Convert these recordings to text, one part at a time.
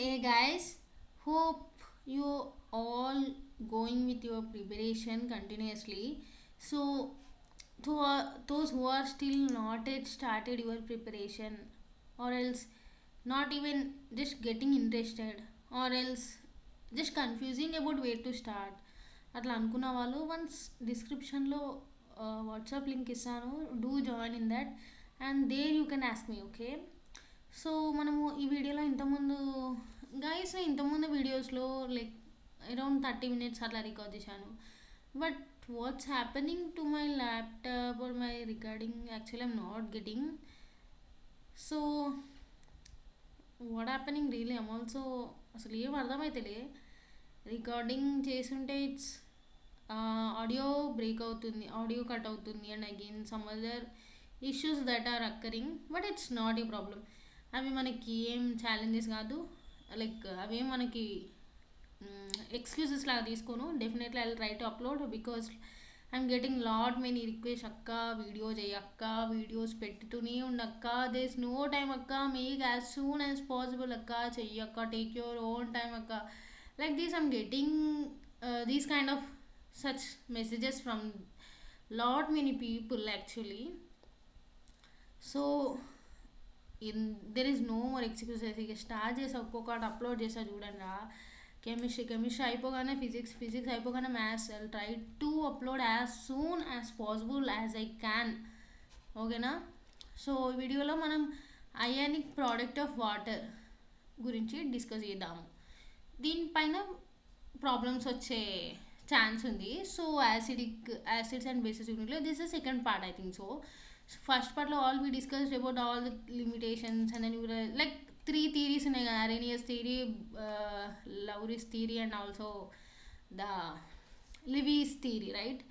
Hey guys, hope you all going with your preparation continuously. So, those who are still not yet started your preparation, or else not even just getting interested, or else just confusing about where to start, అట్లా అనుకున్న వాళ్ళు once డిస్క్రిప్షన్లో WhatsApp link ఇస్తాను. Do join in that and there you can ask me. Okay, so మనము ఈ వీడియోలో ఇంతకుముందు వీడియోస్లో లైక్ అరౌండ్ 30 minutes అట్లా రికార్డ్ చేశాను. But what's happening to my laptop or my recording actually I'm not getting. So what happening really I'm also అసలు ఏం అర్థమైతేలే. రికార్డింగ్ చేస్తుంటే ఇట్స్ ఆడియో బ్రేక్ అవుతుంది, ఆడియో కట్ అవుతుంది, and again some other issues that are occurring. But it's not a problem. అవి మనకి ఏం challenges కాదు, లైక్ అవేం మనకి ఎక్స్క్యూజెస్ లాగా తీసుకోను. Definitely I will try to upload because I'm getting lot many request. అక్క వీడియో చేయి, అక్క వీడియోస్ పెట్టుతూనే ఉండక్క, దే ఇస్ నో టైమ్ అక్క, make as soon as possible అక్క, చెయ్యి అక్క, టేక్ యువర్ ఓన్ టైమ్ అక్క. Like this I'm getting these kind of such messages from lot many people actually. So there is no more excuses. ఇక start చేసా, ఒక్కొక్కటి upload చేసా చూడండి. Chemistry అయిపోగానే ఫిజిక్స్ అయిపోగానే maths. I try to upload as soon as possible as I can. ఓకేనా? So ఈ వీడియోలో మనం అయానిక్ ప్రోడక్ట్ ఆఫ్ వాటర్ గురించి డిస్కస్ చేద్దాము. దీనిపైన ప్రాబ్లమ్స్ వచ్చే ఛాన్స్ ఉంది. సో యాసిడ్స్ అండ్ బేసిస్ యూనిట్లో this is second part I think. So first పార్ట్లో all we discussed about all the limitations and then like 3 theories ఉన్నాయి కదా, Arrhenius theory, Lowry's theory and also the Lewis theory, right?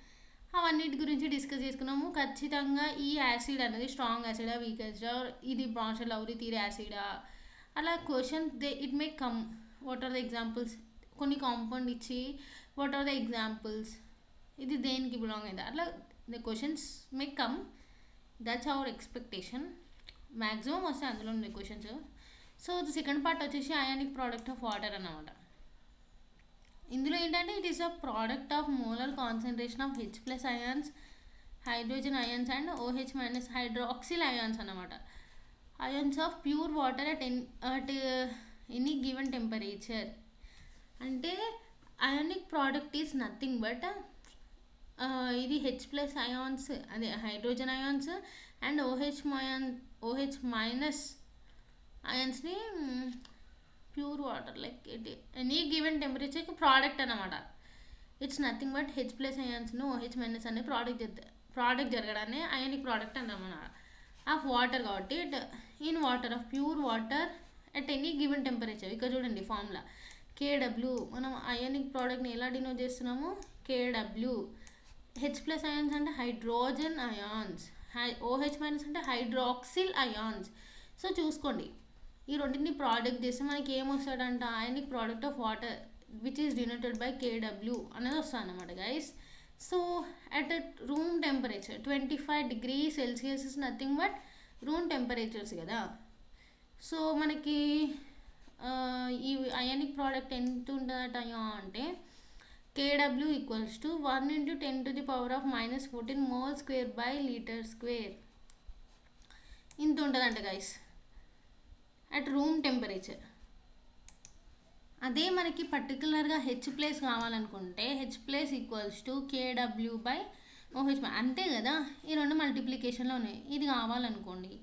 అవన్నిటి గురించి discuss చేసుకున్నాము. ఖచ్చితంగా ఈ acid అనేది strong యాసిడా, week యాసిడా, ఇది బ్రాన్సర్ లౌరీ థియరీ యాసిడా, అలా question it may come. What are the examples, కొన్ని కాంపౌండ్ ఇచ్చి వాట్ ఆర్ ద ఎగ్జాంపుల్స్, ఇది దేనికి బిలాంగ్ అయిందా, అట్లా the questions may come. That's our expectation. Maximum వస్తాయి అందులో ఉండే questions. So the second part వచ్చేసి అయానిక్ ప్రోడక్ట్ ఆఫ్ వాటర్ అన్నమాట. ఇందులో ఏంటంటే it is a product of molar concentration of H+ ions, hydrogen ions and OH- hydroxyl ions అన్నమాట. Ions of pure water at any given temperature. అంటే ionic product is nothing but ఇది H+ ions, అదే hydrogen ions and OH- అయాన్స్ని pure water like any given టెంపరేచర్కి product అనమాట. It's nothing but H+ అయాన్స్ను OH- అనే product జరగడాన్ని ionic product అంటామన్నమాట. ఆఫ్ వాటర్ కాబట్టి in water of pure water at any given temperature. ఇక్కడ చూడండి ఫార్ములా KW. మనం అయానిక్ ప్రోడక్ట్ని ఎలా డినోట్ చేస్తున్నాము? KW. H+ అయాన్స్ అంటే హైడ్రోజన్ అయాన్స్, OH- అంటే హైడ్రాక్సిల్ అయాన్స్. సో చూసుకోండి, ఈ రెండింటిని ప్రోడక్ట్ చేస్తే మనకి ఏమొస్తాడంట? Ionic product of water which is denoted by KW అనేది వస్తుంది అన్నమాట guys. So at room temperature 25 degrees Celsius is nothing but room temperatures కదా. సో మనకి ఈ అయానిక్ ప్రోడక్ట్ ఎంత ఉంటుందట అంటే KW equals to 1 × 10⁻⁻14 mole square by litre square. ఇంత ఉంటుందంట గైస్ అట్ రూమ్ టెంపరేచర్. అదే మనకి పర్టికులర్గా H+ కావాలనుకుంటే H+ ఈక్వల్స్ టు KW/OH. అంతే కదా, ఈ రెండు మల్టిప్లికేషన్లో ఉన్నాయి. ఇది కావాలనుకోండి,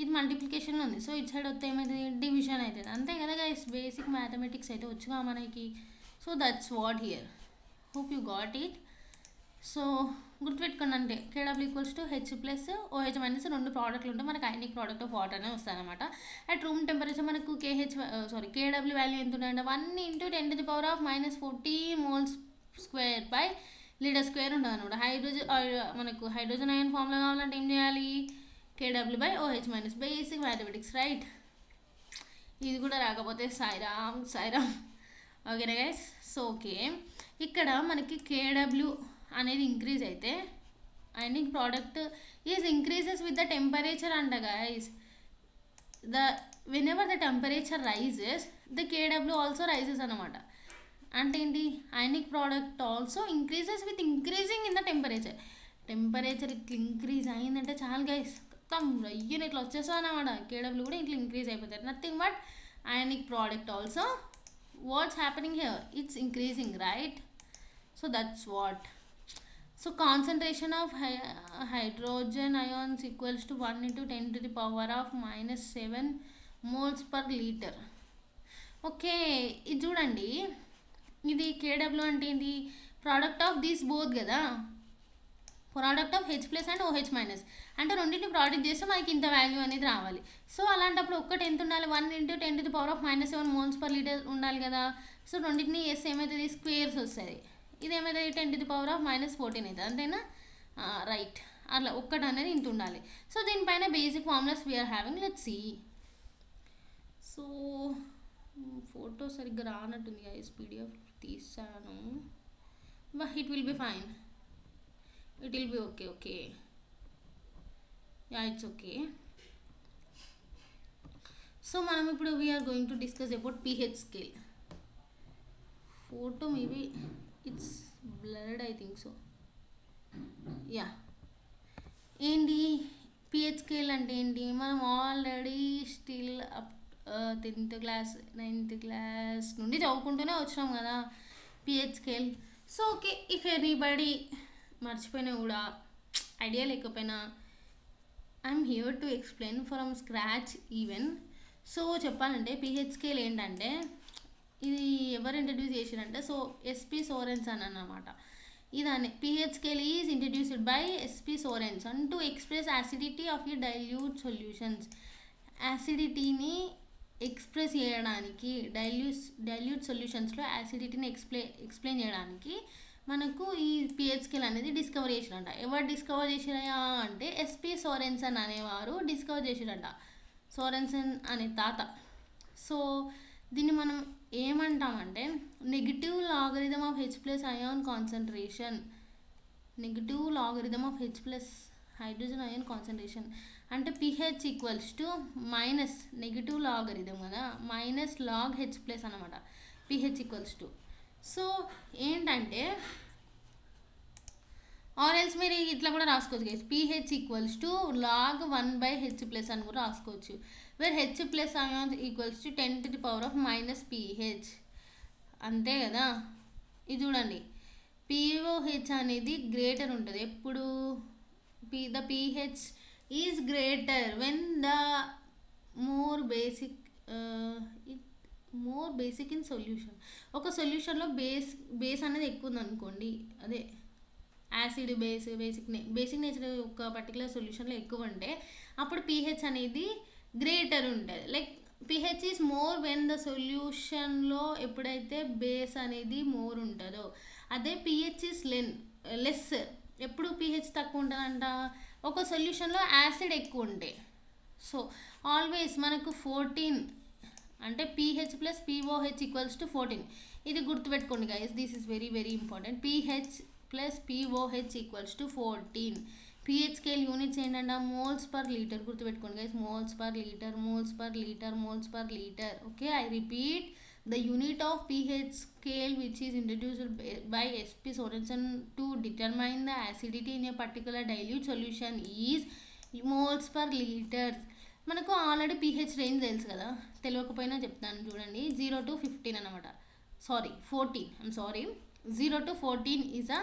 ఇది మల్టిప్లికేషన్లో ఉంది. సో ఇటు సైడ్ వస్తే ఏమవుతుంది? డివిజన్ అవుతుంది. అంతే కదా గైస్, బేసిక్ మ్యాథమెటిక్స్ అయితే వచ్చుగా మనకి. So that's what here. Hope you got it. So గుర్తుపెట్టుకోండి, అంటే KW equals to H+ OH- రెండు ప్రోడక్ట్లు ఉంటే మనకి అయానిక్ ప్రోడక్ట్ ఆఫ్ వాటర్ అనే వస్తుంది అనమాట. అట్ రూమ్ టెంపరేచర్ మనకు KW వాల్యూ ఎంత ఉంటుందంటే 1 × 10⁻⁻14 moles square by litre square ఉంటుంది అనమాట. మనకు హైడ్రోజన్ అయాన్ ఫార్ములా కావాలంటే ఏం చేయాలి? KW/OH-. Basic mathematics, right? ఇది కూడా రాకపోతే సాయిరామ్. ఓకేనా గైస్? సో ఓకే, ఇక్కడ మనకి KW అనేది ఇంక్రీజ్ అయితే ionic product is increases with the temperature అంట guys. whenever the temperature rises, the Kw also rises అన్నమాట. అంటే ఏంటి, ionic product also increases with increasing in the temperature. Temperature ఇట్లా increase అయిందంటే చాలు గైస్, మొత్తం రయ్యని ఇట్లా వచ్చేస్తా అనమాట. కేడబ్ల్యూ కూడా ఇట్లా ఇంక్రీజ్ అయిపోతారు. Nothing but ionic product also what's happening here, it's increasing, right? So that's what. So concentration of hydrogen ions equals to 1 into 10⁻⁻⁷ moles per litre. Okay, ఇది చూడండి, ఇది కేడబ్ల్యూ అంటే ఏంటి, ప్రోడక్ట్ ఆఫ్ దీస్ బోత్ కదా, product of H+ and OH-, అంటే రెండింటిని product చేస్తే మనకి ఇంత వాల్యూ అనేది రావాలి. సో అలాంటప్పుడు ఒక్కటి ఎంత ఉండాలి, 1 into 10⁻⁻⁷ మోల్స్ పర్ లీటర్ ఉండాలి కదా. సో రెండింటిని ఎస్ ఏమవుతుంది, స్క్వేర్స్ వస్తుంది. ఇది ఏమవుతుంది, 10⁻⁻14 అవుతుంది, అంతేనా? రైట్, అట్లా ఒక్కటి అనేది ఇంత ఉండాలి. సో దీనిపైన basic formulas we're having, let's see. So photo సరిగ్గా రానట్టుంది గైస్, పీడిఎఫ్ తీసాను, but it will be fine, it will be okay. Okay, ya, it's okay. So మనం ఇప్పుడు we're going to discuss about pH scale. Photo maybe it's blurred, I think so. Ya, ఏంటి pH scale అంటే ఏంటి, మనం already still 10th class 9th class నుండి చదువుకుంటూనే వచ్చినాం కదా pH scale. So okay, if anybody మర్చిపోయినా కూడా, ఐడియా లేకపోయినా, I'm here to explain from scratch even. So చెప్పాలంటే pH స్కేల్ ఏంటంటే, ఇది ఎవరు ఇంట్రడ్యూస్ చేసిరంటే, సో ఎస్పి సోరెన్సన్ అన్నమాట. ఇదాన్ని pH scale is introduced by SP Sorensen to express acidity of ఈ dilute solutions. యాసిడిటీని express చేయడానికి, డైల్యూట్ సొల్యూషన్స్లో యాసిడిటీని ఎక్స్ప్లెయిన్ చేయడానికి మనకు ఈ pH స్కేల్ అనేది డిస్కవర్ చేసిరంట. ఎవరు డిస్కవర్ చేసిరయా అంటే ఎస్పి సోరెన్సన్ అనేవారు డిస్కవర్ చేసిరంట, సోరెన్సన్ అనే తాత. సో దీన్ని మనం ఏమంటామంటే negative logarithm of H+ ion concentration, negative logarithm of H+ hydrogen ion concentration. అంటే pH equals to minus negative logarithm కదా, మైనస్ లాగ్ H+ అనమాట, pH ఈక్వల్స్ టు. సో ఏంటంటే, ఆర్ఎల్స్ మీరు ఇట్లా కూడా రాసుకోవచ్చు guys, pH equals to log 1/H+ అని కూడా రాసుకోవచ్చు, where H+ ions equals to 10⁻⁻pH, అంతే కదా. ఇది చూడండి, POH అనేది గ్రేటర్ ఉంటుంది ఎప్పుడు, the pH is greater when the more basic in solution. ఒక సొల్యూషన్లో బేస్ అనేది ఎక్కువ ఉంది అనుకోండి, అదే యాసిడ్ బేసిక్ నేచర్ ఒక పర్టికులర్ సొల్యూషన్లో ఎక్కువ ఉంటే అప్పుడు pH అనేది గ్రేటర్ ఉంటుంది. Like pH is more when the సొల్యూషన్లో ఎప్పుడైతే బేస్ అనేది మోర్ ఉంటుందో, అదే pH ఈజ్ లెస్ ఎప్పుడు pH తక్కువ ఉంటుందంట, ఒక సొల్యూషన్లో యాసిడ్ ఎక్కువ ఉంటే. సో ఆల్వేస్ మనకు 14 అంటే pH + POH ఈక్వల్స్ టు 14. ఇది గుర్తుపెట్టుకోండి guys, this is very very important. pH + POH equals to 14. pH scale units ఏంటంటే మోల్స్ పర్ లీటర్, గుర్తుపెట్టుకోండి guys, moles per litre, moles per litre, moles per litre. Okay, I repeat, the unit of pH scale which is introduced by SP Sorensen to determine the acidity in a particular dilute solution is moles per liter. మనకు already pH range తెలుసు కదా, తెలియకపోయినా చెప్తాను చూడండి, 0 to 15 అనమాట, 14, 0 to 14 is a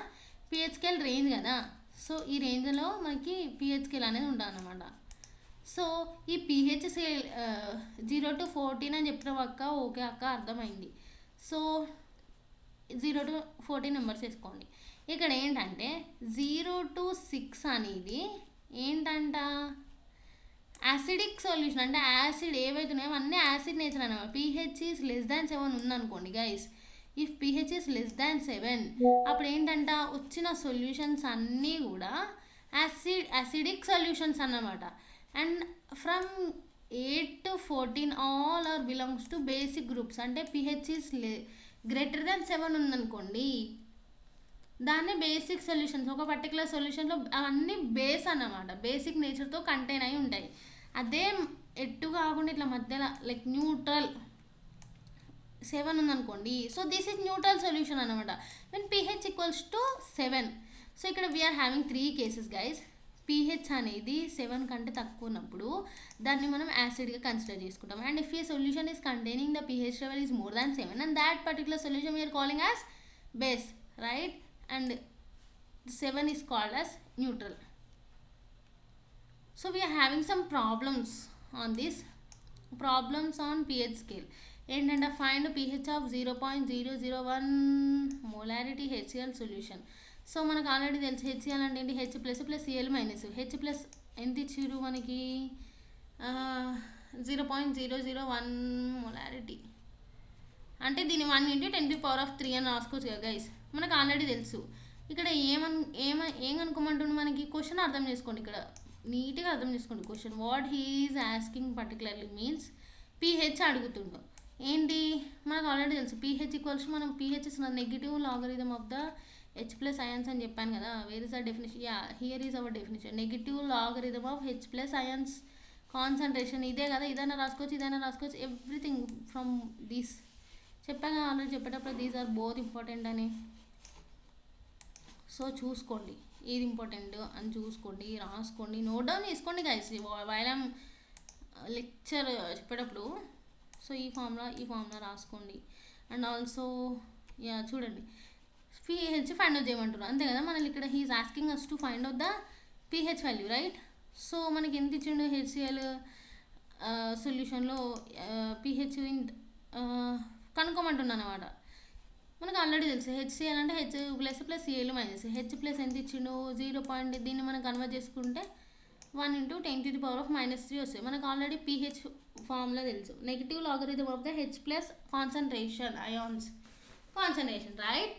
pH scale range కదా. So ఈ రేంజ్లో మనకి pH స్కేల్ అనేది ఉంటుంది అన్నమాట. సో ఈ pH స్కేల్ 0 to 14 అని చెప్పిన అక్క, ఓకే అక్క అర్థమైంది. సో 0 to 14 నెంబర్స్ వేసుకోండి. ఇక్కడ ఏంటంటే 0 to 6 అనేది ఏంటంట, యాసిడిక్ సొల్యూషన్, అంటే యాసిడ్ ఏవైతే ఉన్నాయో అన్నీ యాసిడ్ నేచర్ అనమాట. pH ఈజ్ <7 ఉందనుకోండి గైస్, ఇఫ్ pH ఈజ్ <7 అప్పుడు ఏంటంట, వచ్చిన సొల్యూషన్స్ అన్నీ కూడా యాసిడిక్ సొల్యూషన్స్ అన్నమాట. And from 8 to 14 all are belongs to basic groups. అంటే pH ఈజ్ <7 ఉందనుకోండి, దాన్ని బేసిక్ సొల్యూషన్స్, ఒక పర్టికులర్ సొల్యూషన్లో అవన్నీ బేస్ అన్నమాట, బేసిక్ నేచర్తో కంటైన్ అయి ఉంటాయి. అదే ఎటు కాకుండా ఇట్లా మధ్యలో లైక్ న్యూట్రల్ 7 ఉందనుకోండి. So this is neutral solution అనమాట when pH equals to 7. So ఇక్కడ we are having 3 cases guys. pH అనేది 7 కంటే తక్కువ ఉన్నప్పుడు దాన్ని మనం యాసిడ్గా కన్సిడర్ చేసుకుంటాం. And if a solution is containing the pH level is more than 7 and that particular solution we are calling as base, right? And 7 is called as neutral. So we are having some problems on this. Problems on pH scale. ఏంటంటే find pH of 0.001 molarity HCl solution. So మనకు already తెలుసు HCl అంటే ఏంటి, H plus plus Cl minus. H plus ఎంత ఇచ్చిరు మనకి 0.001 molarity అంటే దీన్ని 1 × 10⁻³ అని రాసుకోవచ్చు కదా గైస్. మనకు ఆల్రెడీ తెలుసు. ఇక్కడ ఏం అనుకోమంటుండే మనకి క్వశ్చన్ అర్థం చేసుకోండి. ఇక్కడ నీట్గా అర్థం చేసుకోండి question. What he's asking particularly means pH అడుగుతుండో. ఏంటి మనకు ఆల్రెడీ తెలుసు pH ఈక్వల్స్ మనం pH is negative logarithm of the H plus ions అని చెప్పాను కదా. Where is the definition? Ya, here is our definition. Negative logarithm of H plus ions concentration ఇదే కదా. ఇదైనా రాసుకోవచ్చు, ఇదైనా రాసుకోవచ్చు. ఎవ్రీథింగ్ ఫ్రమ్ దీస్ చెప్పాను ఆల్రెడీ చెప్పేటప్పుడు. దీస్ ఆర్ బోత్ ఇంపార్టెంట్ అని. సో చూసుకోండి ఏది ఇంపార్టెంట్ అని చూసుకోండి, రాసుకోండి, నోట్ డౌన్ చేసుకోండి గైస్ వైల్ ఐమ్ లెక్చర్ చెప్పేటప్పుడు. సో ఈ ఫార్ములా రాసుకోండి. అండ్ ఆల్సో యా చూడండి pH ఫైండ్ అవుట్ చేయమంటారు అంతే కదా. మనకి ఇక్కడ he's asking us to find out the pH value, right? So మనకి ఎంత ఇచ్చిండు HCl సొల్యూషన్లో pH కనుక్కోమంటున్నాను అనమాట. మనకు ఆల్రెడీ తెలుసు HCl అంటే H plus plus Cl minus. H plus ఎంత ఇచ్చిండు 0. దీన్ని మనం కన్వర్ట్ చేసుకుంటే 1 × 10⁻³ వస్తాయి. మనకు ఆల్రెడీ pH ఫార్ములా తెలుసు. Negative logarithm of the H plus concentration ions concentration, right?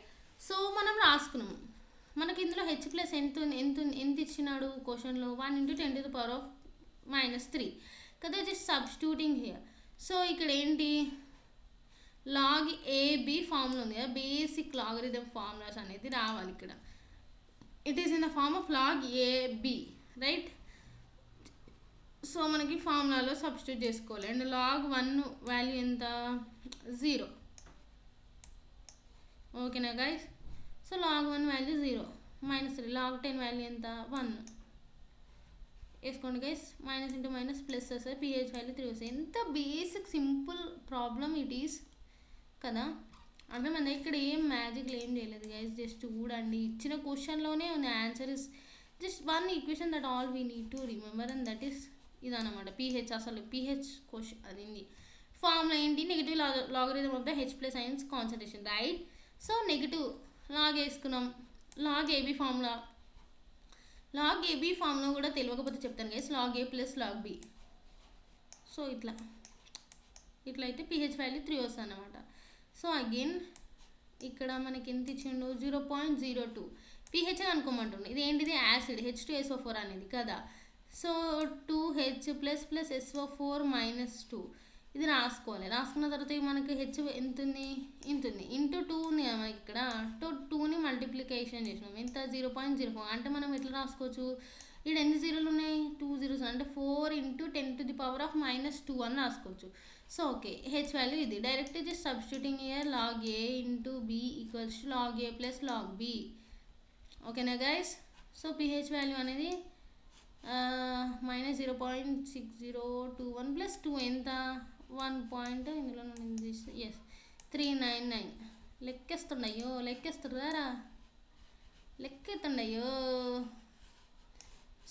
So మనం రాసుకున్నాము. మనకి ఇందులో H ప్లస్ ఎంత ఇచ్చినాడు క్వశ్చన్లో 1 × 10⁻³ కదా. Just substituting here. సో ఇక్కడ ఏంటి లాగ్ AB ఫార్ములా ఉంది కదా, బేసిక్ లాగరిథం ఫార్ములాస్ అనేది రావాలి ఇక్కడ. It is in the form of log AB, right? So మనకి ఫార్ములాలో సబ్స్టిట్యూట్ చేసుకోవాలి. అండ్ లాగ్ 1 వాల్యూ ఎంత 0, ఓకేనా guys? So log 1 value 0 -3. Log 10 value ఎంత 1 వేసుకోండి guys. Minus into minus plus వస్తుంది. pH వాల్యూ 3 వస్తుంది. ఎంత basic simple problem it is కదా. అంటే మన ఇక్కడ ఏం మ్యాజిక్లు ఏం చేయలేదు గైస్. జస్ట్ చూడండి ఇచ్చిన క్వశ్చన్లోనే ఉంది. Answer is just 1 equation that all we need to remember and that is ఇదన్నమాట pH. అసలు pH క్వశ్చన్ అది ఫార్ములా ఏంటి, negative logarithm of the H plus ions concentration, right? So negative log వేసుకున్నాం. Log AB formula కూడా తెలియకపోతే చెప్తాను guys. Log A plus log B. So ఇట్లా అయితే pH వాల్యూ 3 వస్తుంది అన్నమాట. సో అగైన్ ఇక్కడ మనకి ఎంత ఇచ్చిండు 0.02 pH అనుకోమంటుండే. ఇది ఏంటిది యాసిడ్ H2SO4 అనేది కదా. So 2H plus plus SO4 -2 ఇది రాసుకోవాలి. రాసుకున్న తర్వాత మనకి H ఎంత ఉంది ఇంటూ 2 ఉంది కదా మనకి ఇక్కడ. 2ని మల్టిప్లికేషన్ చేసినాం ఎంత 0.04. అంటే మనం ఎట్లా రాసుకోవచ్చు, ఇక్కడ ఎన్ని జీరోలు ఉన్నాయి 2 zeros అంటే 4 × 10⁻² అని రాసుకోవచ్చు. సో ఓకే H వాల్యూ ఇది. Direct just substituting here log A × B equals to log A plus log B, ఓకేనా గైస్? సో pH వాల్యూ అనేది -0.6021 ప్లస్ 2 ఎంత 1 పాయింట్ ఇందులో ఎస్ 399. లెక్కేస్తుండయ్యో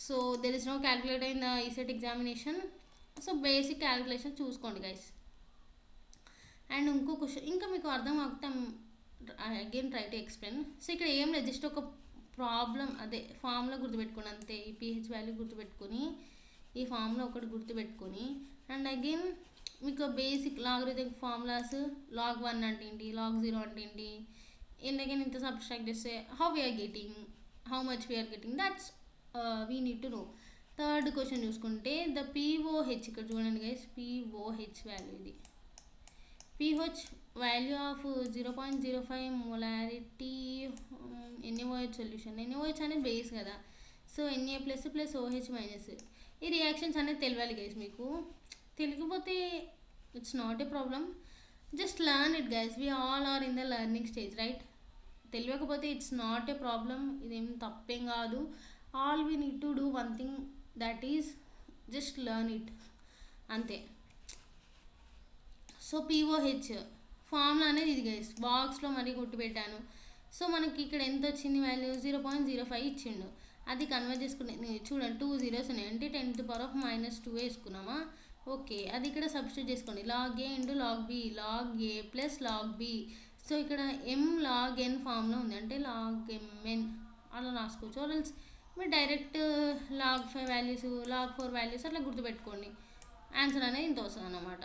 so there is no calculator in the ECET examination. So basic calculation చూసుకోండి guys. And ఇంకో question ఇంకా మీకు అర్థం అవుతాం again try to explain. So ఇక్కడ ఏం లేదు, జస్ట్ ఒక ప్రాబ్లం అదే ఫామ్లో గుర్తుపెట్టుకోండి అంతే. ఈ pH వాల్యూ గుర్తుపెట్టుకొని ఈ ఫామ్లో ఒకటి గుర్తుపెట్టుకొని అండ్ అగైన్ మీకు బేసిక్ లాగరిథమిక్ ఫార్ములాస్ లాగ్ 1 అంటే ఏంటి, లాగ్ 0 అంటే ఏంటి, అగైన్ ఇంత సబ్స్ట్రాక్ట్ చేస్తే how much we're getting that's we need to know. Third question చూసుకుంటే ద POH ఇక్కడ చూడండి గైస్. POH వాల్యూ ఇది. pH value of 0.05 molarity NaOH solution. NaOH అనేది బేస్ కదా. So Na plus plus OH minus. ఈ reactions అనేది తెలియాలి guys మీకు. తెలియకపోతే it's not a problem. Just learn it guys, we all are in the learning stage right. తెలియకపోతే it's not a problem, ఇదేం తప్పేం కాదు. All we need to do one thing, that is just learn it, అంతే. So pOH formula అనేది ఇది guys, బాక్స్లో మరీ కొట్టి పెట్టాను. సో మనకి ఇక్కడ ఎంత వచ్చింది వాల్యూ, 0.05 ఇచ్చిండు. అది కన్వర్ట్ చేసుకునే చూడండి 2 zeros ఉన్నాయి అంటే 10⁻⁻2 వేసుకున్నామా. ఓకే, అది ఇక్కడ సబ్స్టిట్యూట్ చేసుకోండి. Log A into log B, log A plus log B. So ఇక్కడ ఎం లాగ్ ఎన్ ఫామ్లో ఉంది అంటే లాగ్ ఎంఎన్ అలా రాసుకోవచ్చు. ఆర్ఎల్స్ మీరు direct log 5 values, log 4 values అట్లా గుర్తుపెట్టుకోండి. ఆన్సర్ అనేది ఇంత వస్తుంది అన్నమాట.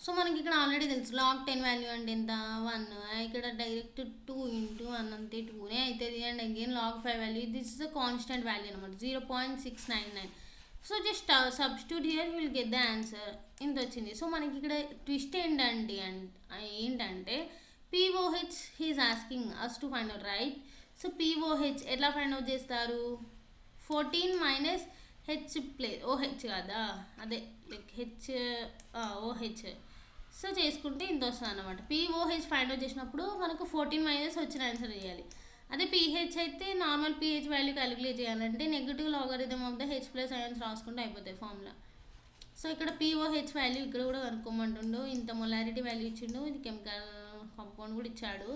సో మనకి ఇక్కడ ఆల్రెడీ తెలుసు లాగ్ 10 వాల్యూ అంటే ఎంత 1, ఇక్కడ డైరెక్ట్ 2 ఇంటూ 1 అంతే 2నే అవుతుంది. And again log 5 value, this is a constant value అనమాట 0.699. So just substitute here will get the answer, ఇంత వచ్చింది. సో మనకి ఇక్కడ ట్విస్ట్ ఏంటంటే pOH he's asking us to find out right. So pOH ఎట్లా ఫైండ్ అవుట్ చేస్తారు, 14 మైనస్ హెచ్ ప్లస్ ఓహెచ్ కదా, అదే లైక్ హెచ్ ఓహెచ్. సో చేసుకుంటే ఇంత వస్తుంది అనమాట. పిఓహెచ్ ఫైండ్ అవుట్ చేసినప్పుడు మనకు 14 మైనస్ వచ్చిన ఆన్సర్ చేయాలి. అదే పిహెచ్ అయితే నార్మల్ పిహెచ్ వాల్యూ క్యాలిక్యులేట్ చేయాలంటే negative logarithm of the H plus ions రాసుకుంటే అయిపోతాయి ఫార్ములా. సో ఇక్కడ పిఓహెచ్ వాల్యూ ఇక్కడ కూడా కనుక్కోమంటుండు. ఇంత మొలారిటీ వాల్యూ ఇచ్చిండు, ఇది కెమికల్ కాంపౌండ్ కూడా ఇచ్చాడు.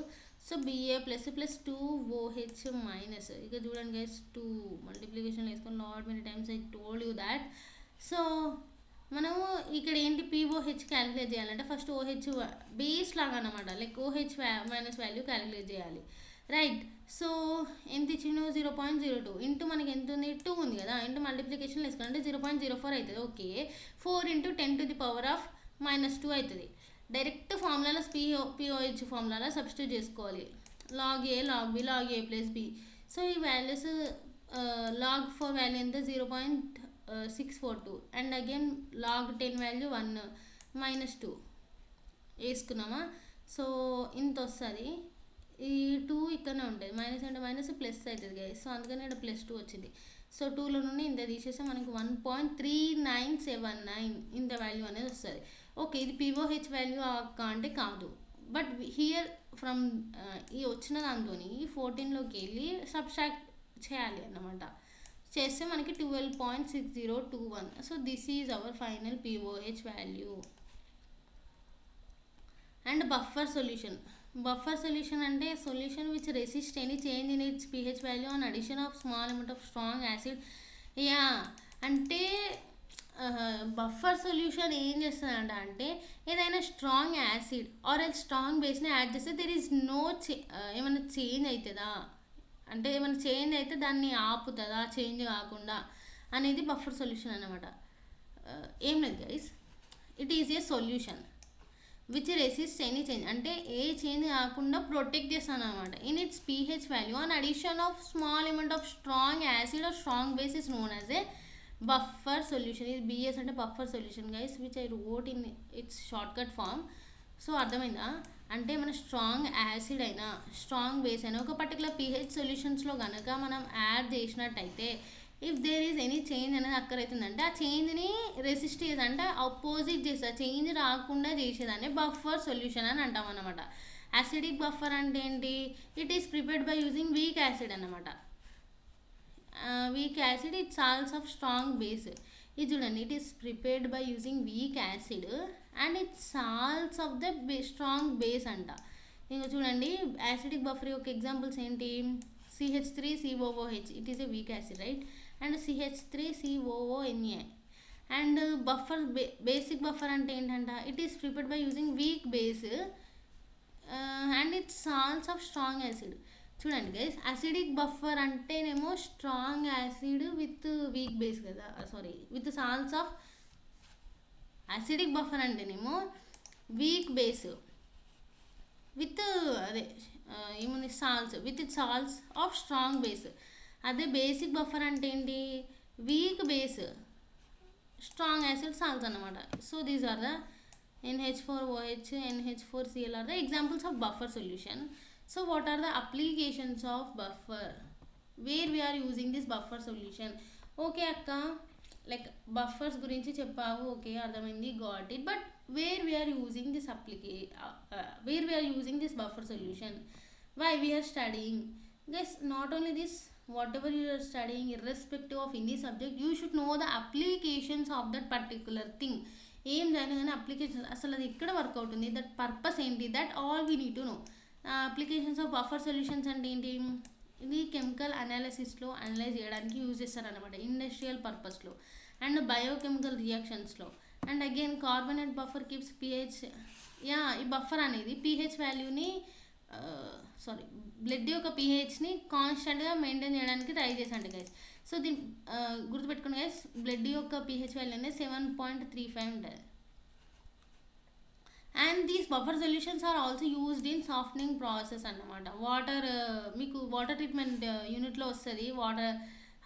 So BA plus plus 2OH minus, ఇక చూడండి గైస్ 2 మల్టిప్లికేషన్ వేసుకొని lot many times I told you that. So మనము ఇక్కడ ఏంటి పిఓహెచ్ క్యాలిక్యులేట్ చేయాలంటే ఫస్ట్ ఓహెచ్ బేస్ లాగా అనమాట, like OH minus value calculate చేయాలి రైట్. సో ఎంత ఇచ్చిండు 0.02 ఇంటూ మనకి ఎంత ఉంది 2 ఉంది కదా, ఇంటూ మల్టిప్లికేషన్ వేసుకుంటే 0.04 అవుతుంది. ఓకే, 4 ఇంటూ 10⁻⁻2 అవుతుంది. డైరెక్ట్ ఫార్ములాలో పిఓహెచ్ ఫార్ములాలో సబ్స్టిట్యూట్ చేసుకోవాలి. Log A log B log A plus B. So ఈ వాల్యూస్ లాగ్ 4 వాల్యూ ఎంత 0.642 అండ్ అగైన్ లాగ్ 10 వాల్యూ 1 -2 వేసుకున్నామా. సో ఇంత వస్తుంది, ఈ 2 ఇక్కడనే ఉంటుంది, మైనస్ అంటే మైనస్ ప్లస్ అవుతుంది గైస్. సో అందుకని ఇక్కడ +2 వచ్చింది. సో 2లో నుండి ఇంత తీసేస్తే మనకి 1.3979 ఇంత వాల్యూ అనేది వస్తుంది. ఓకే, ఇది పిఓహెచ్ వాల్యూ అంటే కాదు, బట్ హియర్ ఫ్రమ్ ఈ వచ్చిన దాంతో 14లోకి వెళ్ళి సబ్స్ట్రాక్ట్ చేయాలి అన్నమాట. చేస్తే మనకి 12.6021. So this is our final pOH value. And buffer solution. Buffer solution అంటే solution which resist any change in its pH value on addition of small amount of strong acid. Yeah అంటే buffer solution ఏం చేస్తుందంట అంటే ఏదైనా strong acid or strong బేస్ని add చేస్తే there is no ఏమైనా change అవుతుందా అంటే ఏమైనా చేంజ్ అయితే దాన్ని ఆపుతుందా చేంజ్ కాకుండా అనేది బఫర్ సొల్యూషన్ అన్నమాట. ఏం లేదు guys, it is a solution which resist any change అంటే ఏ చేంజ్ కాకుండా ప్రొటెక్ట్ చేస్తాను అనమాట in its pH value on addition of small amount of strong acid or strong base is known as a buffer solution. ఇది BS అంటే buffer solution guys which I wrote in its shortcut form. So అర్థమైందా, అంటే మన strong acid అయినా strong base అయినా ఒక particular pH సొల్యూషన్స్లో కనుక మనం యాడ్ చేసినట్టయితే if there is any change అనేది అక్కరైతుందంటే ఆ చేంజ్ని రెసిస్ట్ చేసేదంటే అపోజిట్ చేస్తా చేంజ్ రాకుండా చేసేదాన్ని బఫర్ సొల్యూషన్ అని అంటాం అనమాట. యాసిడిక్ బఫర్ అంటే ఏంటి, it is prepared by using weak acid అనమాట. Weak acid it salts of strong base. ఇది చూడండి, it is prepared by using weak acid and it salts of the strong base అంట. ఇంకా చూడండి యాసిడిక్ బఫర్ యొక్క examples ఏంటి, CH3COOH it is a weak acid right, and CH3COONA. And buffer basic buffer అంటే ఏంటంట, it is prepared by using weak base and it salts of strong acid. చూడండి guys, acidic buffer అంటేనేమో strong acid with weak base కదా, sorry with salts of. Acidic buffer అంటేనేమో weak base with అదే ఏముంది salts with salts of strong base. అదే basic buffer అంటే ఏంటి, weak base strong acid salts అన్నమాట. So these are the NH4OH, NH4Cl are the examples of buffer solution. So what are the applications of buffer, where we are using this buffer solution? Okay akka, like buffers గురించి చెప్పావు, okay అర్థమైంది, got it. But where we are using this where we are using this buffer solution, why we are studying. Guys, not only this, whatever you are studying, irrespective of any subject, you should know the applications of that particular thing. ఏం జరిగినా కానీ applications అసలు అది ఎక్కడ work అవుతుంది, that purpose ఏంటి, that all we need to know. Applications of buffer solutions అంటే ఏంటి, ఇది కెమికల్ అనాలిసిస్లో అనలైజ్ చేయడానికి యూజ్ చేస్తారనమాట, ఇండస్ట్రియల్ పర్పస్లో అండ్ బయోకెమికల్ రియాక్షన్స్లో. And again carbonate buffer keeps pH, ఈ బఫర్ అనేది పిహెచ్ వాల్యూని బ్లడ్ యొక్క పిహెచ్ని కాన్స్టెంట్గా మెయింటైన్ చేయడానికి ట్రై చేశాండి గైస్. సో దీన్ని గుర్తుపెట్టుకోండి గైస్, బ్లడ్ యొక్క పిహెచ్ వాల్యూ అనేది 7.35 ఉంటుంది. And these buffer solutions are also used in softening process అన్నమాట. వాటర్ మీకు వాటర్ ట్రీట్మెంట్ యూనిట్లో వస్తుంది,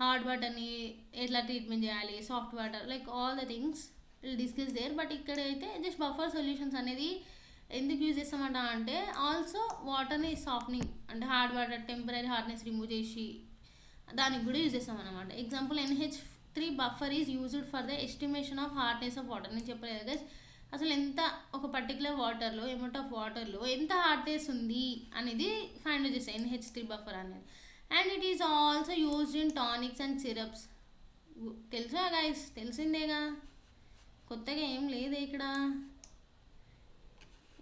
హార్డ్ వాటర్ని ఎట్లా ట్రీట్మెంట్ చేయాలి, soft water, like all the things will discuss there. But ఇక్కడైతే జస్ట్ బఫర్ సొల్యూషన్స్ అనేది ఎందుకు యూజ్ చేస్తామంట అంటే, ఆల్సో వాటర్ని సాఫ్ట్నింగ్ అంటే hard water temporary hardness remove చేసి దానికి కూడా యూజ్ చేస్తాం అనమాట. Example NH3 buffer is used for the estimation of hardness of water. నేను చెప్పలేదు గైస్, అసలు ఎంత ఒక పర్టికులర్ వాటర్లో అమౌంట్ ఆఫ్ వాటర్లో ఎంత హార్డ్నెస్ ఉంది అనేది ఫైండ్ అవుట్ చేస్తాయి NH3 బఫర్ అనేది. And it is also used in tonics and syrups. తెలుసా గైస్, తెలిసిందేగా, కొత్తగా ఏం లేదు ఇక్కడ,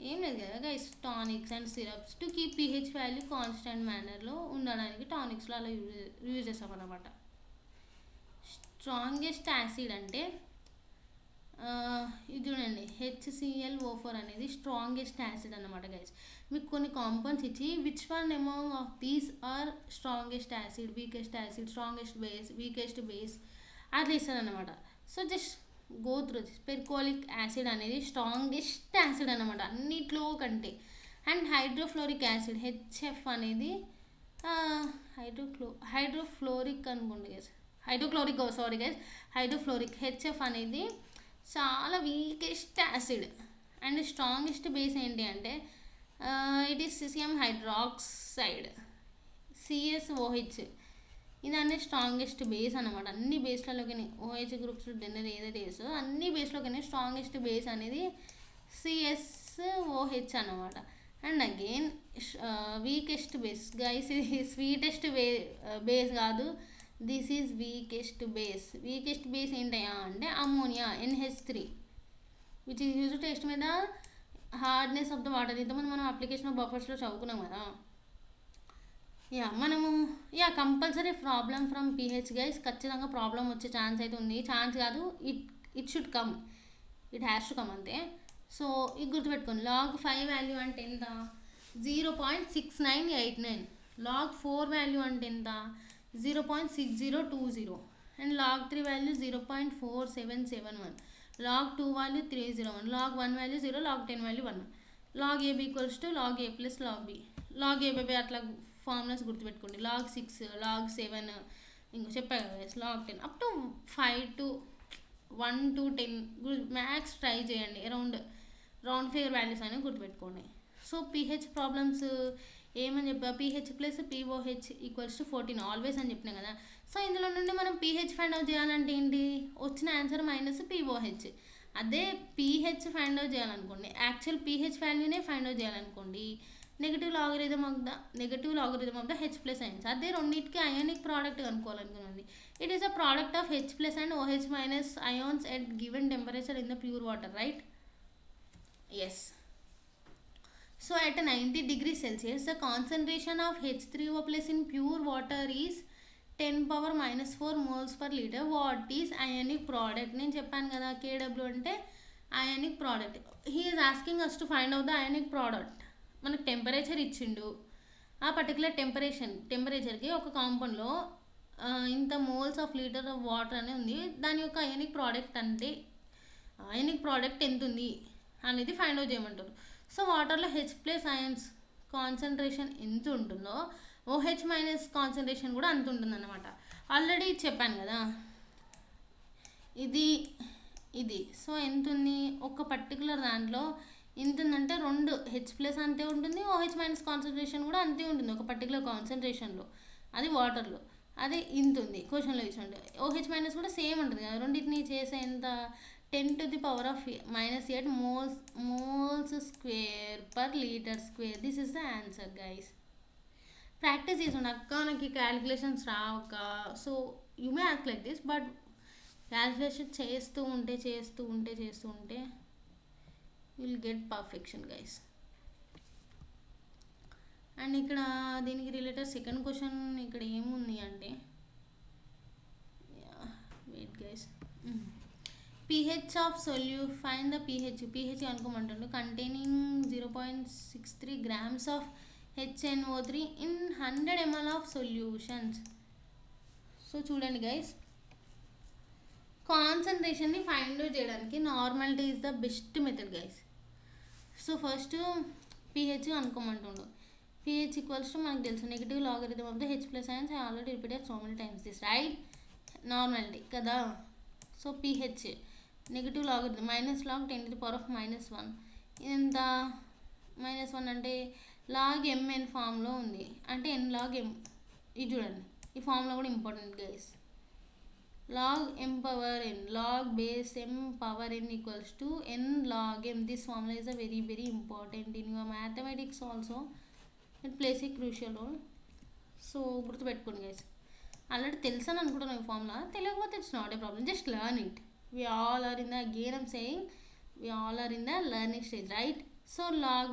ఏం లేదు కదా guys. Tonics and syrups to keep pH value constant మేనర్లో ఉండడానికి టానిక్స్లో అలా యూజ్ చేస్తాం అన్నమాట. స్ట్రాంగెస్ట్ యాసిడ్ అంటే ఇది చూడండి, HClO4 అనేది స్ట్రాంగెస్ట్ యాసిడ్ అన్నమాట గైస్. మీకు కొన్ని కాంపౌండ్స్ ఇచ్చి which one among of these are strongest acid, weakest acid, strongest base, weakest base అట్లా ఇస్తారు అనమాట. So just go through this. Perchloric acid అనేది స్ట్రాంగెస్ట్ యాసిడ్ అనమాట అన్నిట్లో కంటే. అండ్ హైడ్రోఫ్లోరిక్ యాసిడ్ HF అనేది హైడ్రోఫ్లోరిక్ అనుకోండి guys, hydrochloric, sorry guys, hydrofluoric. HF అనేది చాలా weakest acid. And strongest base ఏంటి అంటే it is caesium hydroxide, CSOH. ఇది అనేది స్ట్రాంగెస్ట్ బేస్ అనమాట. అన్ని బేస్లలోకి OH గ్రూప్స్ డిన్నర్ ఏదైతే చేస్తుందో అన్ని బేస్లోకి స్ట్రాంగెస్ట్ బేస్ అనేది CSOH అనమాట. And again weakest base guys, ఇది స్వీటెస్ట్ బేస్ కాదు, this is weakest base. Weakest base ఏంటయ్యా అంటే ammonia, NH3, which is use to estimate the hardness of the water. ఇంతకుముందు మనం అప్లికేషన్ ఆఫ్ బఫర్స్లో చదువుకున్నాం కదా. మనము compulsory problem from pH guys, ఖచ్చితంగా ప్రాబ్లం వచ్చే ఛాన్స్ అయితే ఉంది. ఛాన్స్ కాదు, it should come, it has to come అంతే. సో ఇది గుర్తుపెట్టుకోండి. log 5 వాల్యూ అంటే ఎంత, 0.6989. log 4 వాల్యూ అంటే ఎంత, 0.6020. And log 3 value 0.4771. log 2 value 301. log 1 value 0. log 10 value 1. log AB equals to log A plus log B. log A by అట్లా formulas గుర్తుపెట్టుకోండి. log 6, log 7, ఇంకో చెప్పాను కదా log 10 up to 5 to 1 to 10 max try చేయండి. Round figure values అనేవి గుర్తుపెట్టుకోండి. So pH problems ఏమని చెప్పా, pH plus POH equals to 14 always అని చెప్పినా కదా. సో ఇందులో నుండి మనం పిహెచ్ ఫైండ్ అవుట్ చేయాలంటే ఏంటి, వచ్చిన ఆన్సర్ మైనస్ POH. అదే పిహెచ్ ఫైండ్ అవుట్ చేయాలనుకోండి, యాక్చువల్ పిహెచ్ వాల్యూనే ఫైండ్ అవుట్ చేయాలనుకోండి, negative logarithm of the H plus ions. అదే రెండింటికి అయానిక్ ప్రోడక్ట్ కనుక్కోవాలనుకున్నది. It is a product of H plus and OH minus ions at given temperature in the pure water, right? Yes. So at 90 degrees Celsius the concentration of H3O plus in pure water is 10⁻⁻4 moles per liter. What is ionic product? నేను చెప్పాను కదా KW అంటే ionic product. He is asking us to find out the ionic product. మనకు temperature ఇచ్చిండు, ఆ particular టెంపరేచర్కి ఒక కాంపౌండ్లో ఇంత moles of liter of water అనేది ఉంది, దాని యొక్క అయానిక్ ప్రోడక్ట్ అంటే అయానిక్ ప్రోడక్ట్ ఎంత ఉంది అనేది ఫైండ్ అవుట్ చేయమంటారు. సో వాటర్లో H ప్లస్ అయాన్స్ కాన్సన్ట్రేషన్ ఎంత ఉంటుందో OH మైనస్ కాన్సన్ట్రేషన్ కూడా అంత ఉంటుంది అన్నమాట. ఆల్రెడీ చెప్పాను కదా ఇది. సో ఎంత ఉంది, ఒక పర్టికులర్ దాంట్లో ఎంత ఉందంటే 2 H ప్లస్ అంతే ఉంటుంది, OH మైనస్ కాన్సన్ట్రేషన్ కూడా అంతే ఉంటుంది ఒక పర్టికులర్ కాన్సన్ట్రేషన్లో, అది వాటర్లో. అదే ఇంత ఉంది క్వశ్చన్లో ఇచ్చినట్టు. ఓహెచ్ మైనస్ కూడా సేమ్ ఉంటుంది కదా, రెండింటిని చేసే ఎంత 10⁻⁻8 moles square per litre square. This is the answer guys. Practice చేస్తుండే అక్క నాకు క్యాలిక్యులేషన్స్ రావక్క, so you may act like this, but calculation చేస్తూ ఉంటే will get perfection guys. And ఇక్కడ దీనికి రిలేటెడ్ సెకండ్ క్వశ్చన్ ఇక్కడ ఏముంది అంటే, wait guys, pH of find the pH అనుకోమంటుండు containing 0.63 grams of HNO3 in 100 ml of solutions. So చూడండి guys, కాన్సన్ట్రేషన్ని ఫైండ్ అవుట్ చేయడానికి normality is the best method guys. So first pH అనుకోమంటుండు. pH equals to మనకు తెలుసు negative logarithm of the H plus ions. I already repeated so many times this, right? Normality కదా. So pH negative logarithm -log 10⁻⁻1. ఎంత -1 అంటే log mn ఫామ్లో ఉంది, అంటే n log m. ఇది చూడండి, ఈ ఫామ్లో కూడా important guys. log m power n, log base m power n equals to n log m. This formula is a very very important in your mathematics also. It plays a crucial role. So గుర్తుపెట్టుకోండి guys. Already తెలుసు అని అనుకుంటున్నాను ఈ formula, తెలియకపోతే it's not A problem, just learn it. We all are in the, again I'm saying, we all are in the learning stage, right? So log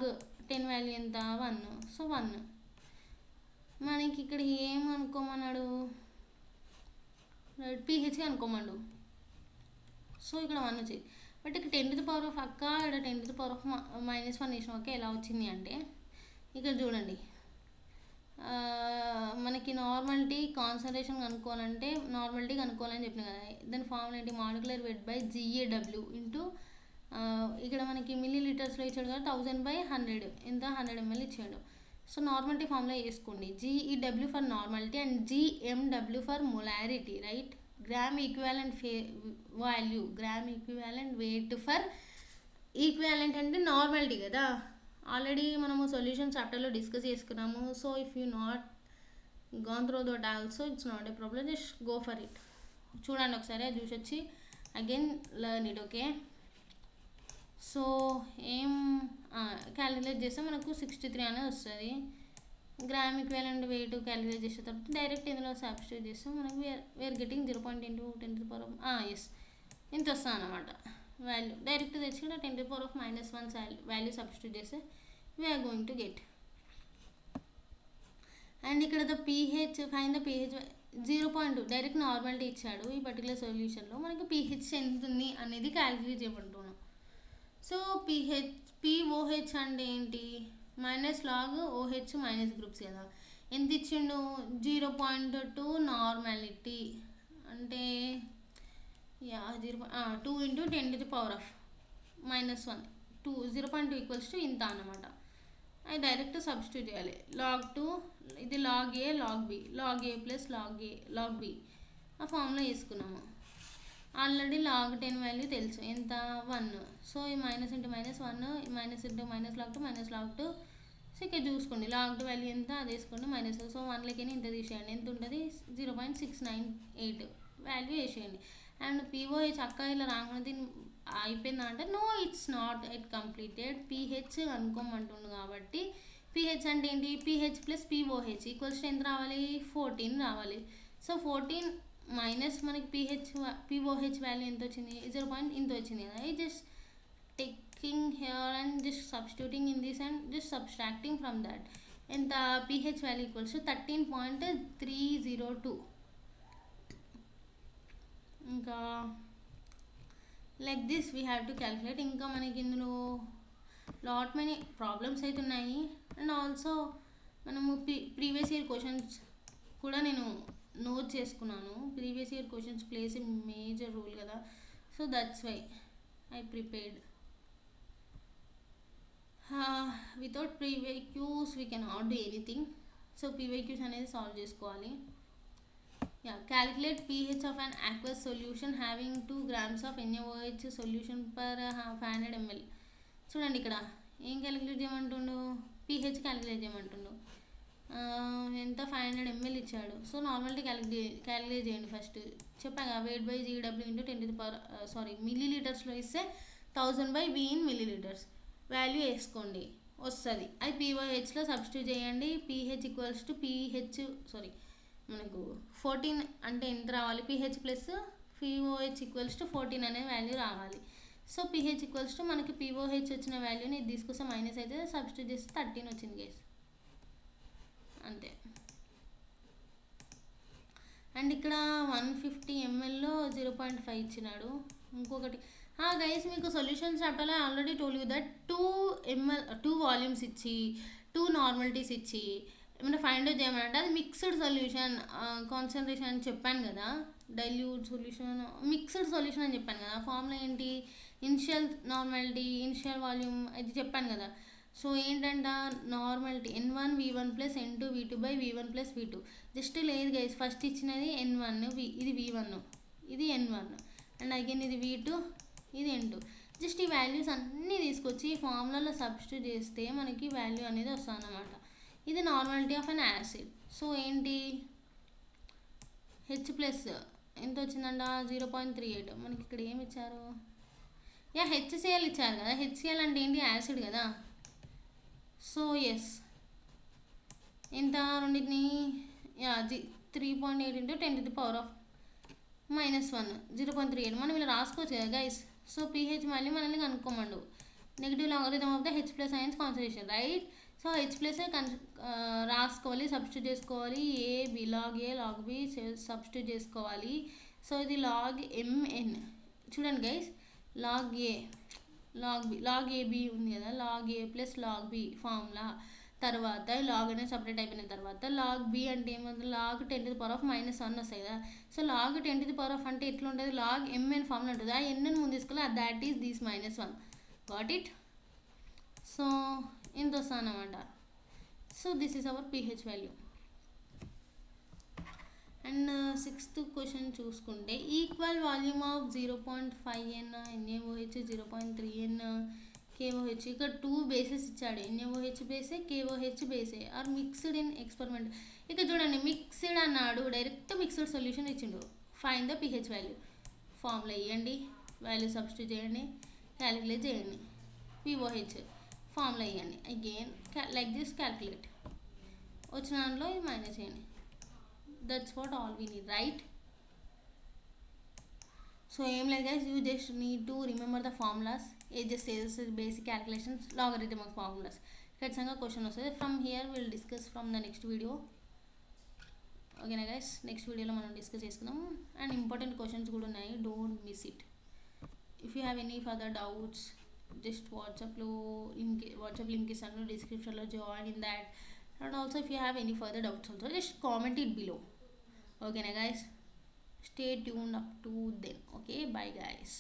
10 value ఎంత 1, so 1. మనకి ఇక్కడ ఏమనుకోమన్నాడు, pH అనుకోమన్నాడు. So ఇక్కడ 1 వచ్చి, బట్ ఇక్కడ 10⁻⁻, అక్క ఇక్కడ 10⁻⁻1 వేసిన ఓకే ఎలా వచ్చింది అంటే, ఇక్కడ చూడండి మనకి నార్మాలిటీ కాన్సన్ట్రేషన్ కనుక్కోవాలంటే నార్మాలిటీ కనుక్కోవాలని చెప్పిన కదా, దాని ఫార్ములా ఏంటి, molecular weight by GAW into ఇక్కడ మనకి మిల్లీ లీటర్స్లో ఇచ్చాడు కదా 1000/100, ఎంత 100 ml ఇచ్చాడు. సో నార్మాలిటీ ఫార్ములా వేసుకోండి, GEW for normality and GMW for molarity, right? Gram equivalent value, gram equivalent wait for equivalent అంటే నార్మాలిటీ కదా. ఆల్రెడీ మనము సొల్యూషన్ చాప్టర్లో డిస్కస్ చేసుకున్నాము. So if you not gone through that also it's not A problem, just go for it. చూడండి ఒకసారి, అది చూసి వచ్చి again learn it, okay? So ఏం క్యాలిక్యులేట్ చేస్తే మనకు 63 అనేది వస్తుంది. గ్రామ్ ఈక్వాలెంట్ వెయిట్ క్యాలిక్యులేట్ చేసే తర్వాత డైరెక్ట్ ఇందులో సబ్స్టిట్యూట్ చేస్తే మనకు వేర్ గెటింగ్ 0.10 ఎస్ ఇంత వస్తుంది అన్నమాట వాల్యూ. డైరెక్ట్ తెచ్చి 10⁻⁻1 వాల్యూ సబ్స్టిట్యూట్ చేస్తే we're going to get. And ఇక్కడ the pH, find the pH 0.2 direct normality ఇచ్చాడు. ఈ పర్టికులర్ సొల్యూషన్లో మనకి pH ఎంత ఉంది అనేది క్యాలిక్యులేట్ చేయమంటున్నాం. సో POH అంటే ఏంటి, -log OH మైనస్ గ్రూప్స్ కదా. ఎంత ఇచ్చిండు, 0.2 నార్మాలిటీ అంటే 2 × 10⁻⁻1 0.2 ఈక్వల్స్ టు ఇంత అన్నమాట. అది డైరెక్ట్ సబ్స్టిట్యూట్ చేయాలి. log 2 ఇది log A log B, log A plus log B ఆ ఫామ్లో వేసుకున్నాము. ఆల్రెడీ log 10 వాల్యూ తెలుసు, ఎంత 1. సో ఈ -*-1, -*-log 2 -log 2. సో ఇక్కడ చూసుకోండి log 2 వాల్యూ ఎంత, అది వేసుకోండి మైనస్. సో 1 ఇంత తీసేయండి, ఎంత ఉంటుంది 0.698 వాల్యూ వేసేయండి. అండ్ POH అక్క ఇలా రాకుండా అయిపోయిందా అంటే no, it's not it completed. pH అనుకోమంటుండు కాబట్టి pH అంటే ఏంటి, pH ప్లస్ POH ఈక్వల్స్ ఎంత రావాలి, 14 రావాలి. సో 14 మైనస్ మనకి POH వాల్యూ ఎంత వచ్చింది, 0. ఇంత వచ్చింది కదా. ఇది just taking here and just substituting in this and just subtracting from that. ఎంత pH వాల్యూ ఈక్వల్స్ 13.302. ఇంకా like this we have to calculate. ఇంకా మనకి ఇందులో లాట్ మెనీ ప్రాబ్లమ్స్ అయితే ఉన్నాయి. అండ్ ఆల్సో మనము ప్రీవియస్ ఇయర్ క్వశ్చన్స్ కూడా నేను నోట్ చేసుకున్నాను. Previous year questions place a major role కదా. So that's why I prepared. Without PYQs we can not do anything. So PYQs అనేది సాల్వ్ చేసుకోవాలి. Calculate pH of an aqueous solution having 2 grams of NaOH solution per 500 ml. చూడండి ఇక్కడ ఏం calculate చేయమంటుండు, pH calculate చేయమంటుండు. ఎంత 500 ml ఇచ్చాడు. So normality calculate చేయండి ఫస్ట్. చెప్పాను కదా, వెయిట్ బై జీడబ్ల్యూ ఇంటూ 10 మిల్లీ లీటర్స్లో ఇస్తే 1000/V in milli litres value వేసుకోండి వస్తుంది. అది పీఓహెచ్లో సబ్స్టిట్యూట్ చేయండి. మనకు 14 అంటే ఎంత రావాలి, పీహెచ్ ప్లస్ పీఓహెచ్ ఈక్వల్స్ టు 14 అనే వాల్యూ రావాలి. సో పీహెచ్ ఈక్వల్స్ టు మనకి పీఓహెచ్ వచ్చిన వాల్యూని ఇది తీసుకొస్తే మైనస్ అయితే సబ్స్టిట్యూట్ చేస్తే 13 వచ్చింది గైస్, అంతే. అండ్ ఇక్కడ 150 mlలో 0.5 ఇచ్చినాడు. ఇంకొకటి గైస్, మీకు సొల్యూషన్స్ చాప్టర్లో already told you that 2 volumes ఇచ్చి 2 నార్మాలిటీస్ ఇచ్చి ఏమైనా ఫైండ్ అవుట్ చేయమంటే అది మిక్స్డ్ సొల్యూషన్ కాన్సన్ట్రేషన్ అని చెప్పాను కదా, డైల్యూట్ సొల్యూషన్ మిక్స్డ్ సొల్యూషన్ అని చెప్పాను కదా. ఫార్ములా ఏంటి, ఇనిషియల్ నార్మాలిటీ ఇనిషియల్ వాల్యూమ్ అది చెప్పాను కదా. సో ఏంటంట, normality N1V1 + N2V2/V1 + V2 just లేదు గైస్, ఫస్ట్ ఇచ్చినది N1 ఇది V1 ఇది N1 అండ్ అగైన్ ఇది V2 ఇది N2. జస్ట్ ఈ వాల్యూస్ అన్నీ తీసుకొచ్చి ఈ ఫార్ములాలో సబ్స్టిట్యూట్ చేస్తే మనకి వాల్యూ అనేది వస్తుంది అన్నమాట. ఇది normality of an acid. So ఏంటి, హెచ్ ప్లస్ ఎంత వచ్చిందంట 0.38. మనకి ఇక్కడ ఏమి ఇచ్చారు, హెచ్సిఎల్ ఇచ్చారు కదా. హెచ్సిఎల్ అంటే ఏంటి, యాసిడ్ కదా. సో ఎస్ ఎంత రెండింటిని 3.8 × 10⁻⁻1 0.38 మనం ఇలా రాసుకోవచ్చు కదా గైస్. సో పీహెచ్ మళ్ళీ మనల్ని కనుక్కోమండు, negative logarithm of the H+ ions concentration, right. So H+ రాసుకోవాలి, సబ్స్టిట్యూట్ చేసుకోవాలి. log A log B substitute చేసుకోవాలి. సో ఇది log mn చూడండి guys, log A log B log AB ఉంది కదా, log A + log B formula. తర్వాత log అనేది separate అయిపోయిన తర్వాత log B అంటే ఏముంది, log 10⁻⁻1 వస్తాయి కదా. సో log 10⁻⁻ అంటే ఎట్లా ఉంటుంది, log mn ఫార్ములా ఉంటుంది. ఆ n ముందు తీసుకోవాలి, that is this -1. Got it. So ఇంత వస్తుంది అన్నమాట. So this is our pH value. And 6th question చూసుకుంటే, equal volume of 0.5n NaOH 0.3n KOH. ఇక్కడ 2 బేసెస్ ఇచ్చాడు, NaOH బేసే KOH బేసే ఆర్ మిక్స్డ్ ఇన్ ఎక్స్పెరిమెంట్. ఇక్కడ చూడండి మిక్స్డ్ అన్నాడు, డైరెక్ట్ మిక్స్డ్ సొల్యూషన్ ఇచ్చిండు. Find the pH value. Formula ఇవ్వండి, వాల్యూ సబ్స్టిట్యూట్ చేయండి, క్యాలిక్యులేట్ చేయండి. pOH ఫార్ములా ఇవ్వండి, అగైన్ లైక్ దిస్ క్యాలిక్యులేట్, వచ్చిన దాంట్లో ఇది మైనస్ చేయండి. That's what all we need, right. So ఏం లేదు guys, you just need to remember the formulas. it just says basic calculations, logarithm of formulas. ఖచ్చితంగా question వస్తుంది. From here will discuss from the next video. ఓకేనా guys, next వీడియోలో మనం discuss చేసుకుందాం. And important questions కూడా ఉన్నాయి, don't miss it. If you have any further doubts just WhatsApp link ఇస్తాను డిస్క్రిప్షన్లో, join in that. And also if you have any further doubts also just comment it below. ఓకేనా guys, stay tuned up to then. Okay, bye guys.